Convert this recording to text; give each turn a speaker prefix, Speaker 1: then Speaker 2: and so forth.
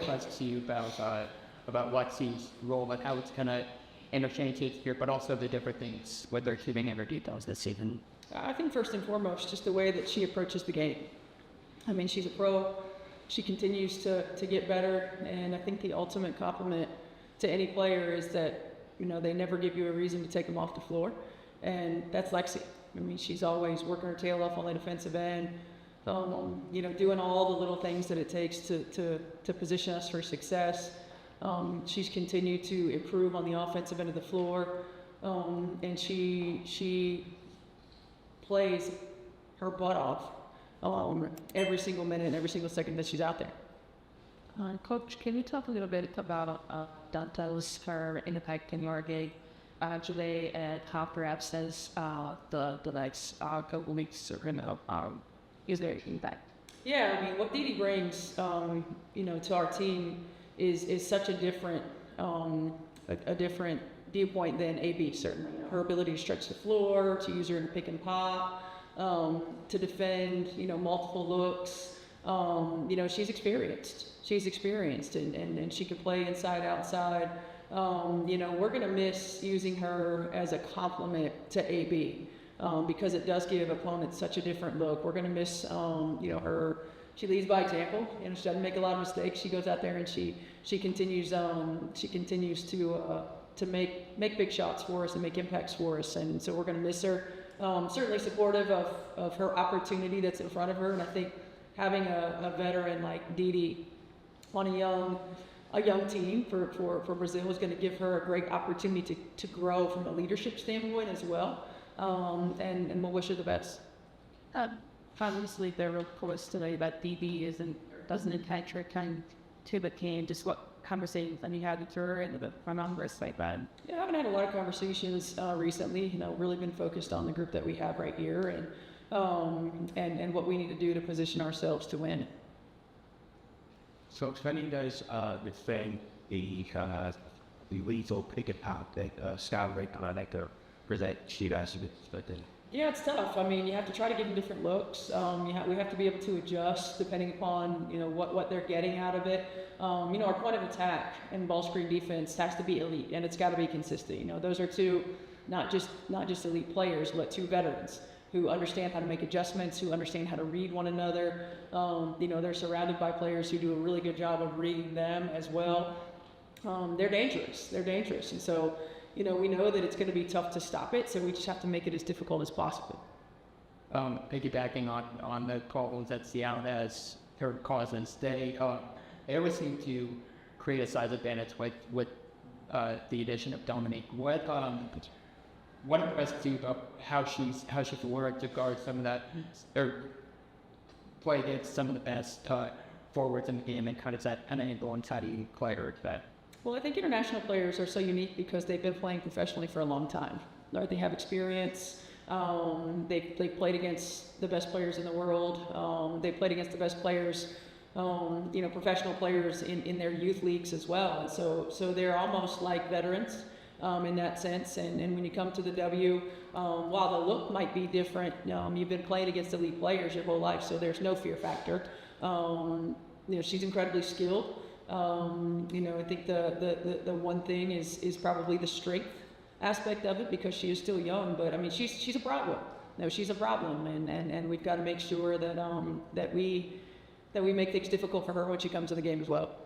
Speaker 1: questions to you about Lexi's role and how it's going to interchange it here, but also the different things, what they're achieving in their details this season.
Speaker 2: I think first and foremost, just the way that she approaches the game. I mean, she's a pro. She continues to get better, and I think the ultimate compliment to any player is that, they never give you a reason to take them off the floor, and that's Lexi. I mean, she's always working her tail off on the defensive end, doing all the little things that it takes to position us for success. She's continued to improve on the offensive end of the floor, and she plays her butt off every single minute and every single second that she's out there.
Speaker 3: Coach, can you talk a little bit about Dante's her impact in your game today, and how perhaps as the next couple weeks are going to use their impact?
Speaker 2: Yeah, I mean, what Didi brings, to our team is such a different viewpoint than AB, certainly. Her ability to stretch the floor, to use her in pick and pop, to defend, multiple looks. She's experienced. And she can play inside, outside. We're going to miss using her as a complement to AB because it does give opponents such a different look. We're going to miss, her. She leads by example. She doesn't make a lot of mistakes. She goes out there and she continues to make big shots for us and make impacts for us. And so we're going to miss her. Certainly supportive of her opportunity that's in front of her. And I think having a veteran like Didi on a young team for Brazil is going to give her a great opportunity to grow from a leadership standpoint as well. And we'll wish her the best.
Speaker 3: Obviously, there were reports today that Didi doesn't attach her time to the team. Just what conversations have you had with her and the front office like that?
Speaker 2: Yeah, I haven't had a lot of conversations recently. Really been focused on the group that we have right here and what we need to do to position ourselves to win.
Speaker 4: So when you guys defend the lethal pick and pop that Scott Ray like to present you guys with?
Speaker 2: Yeah, it's tough. I mean, you have to try to give them different looks. We have to be able to adjust depending upon what they're getting out of it. Our point of attack and ball screen defense has to be elite, and it's got to be consistent. Those are two, not just elite players, but two veterans who understand how to make adjustments, who understand how to read one another. They're surrounded by players who do a really good job of reading them as well. They're dangerous, and so. We know that it's going to be tough to stop it, so we just have to make it as difficult as possible.
Speaker 1: Piggybacking on the calls that Seattle has heard causes, they always seem to create a size advantage with the addition of Dominique. What impressed you about how she's worked to guard some of that, or play against some of the best forwards in the game, and kind of that influence? How do you play her that?
Speaker 2: Well, I think international players are so unique because they've been playing professionally for a long time. Right? They have experience. They played against the best players in the world. They played against the best players, professional players in their youth leagues as well. And so they're almost like veterans in that sense. And when you come to the W, while the look might be different, you've been playing against elite players your whole life, so there's no fear factor. She's incredibly skilled. I think the one thing is probably the strength aspect of it because she is still young, but I mean she's a problem. She's a problem, and we've got to make sure that we make things difficult for her when she comes to the game as well.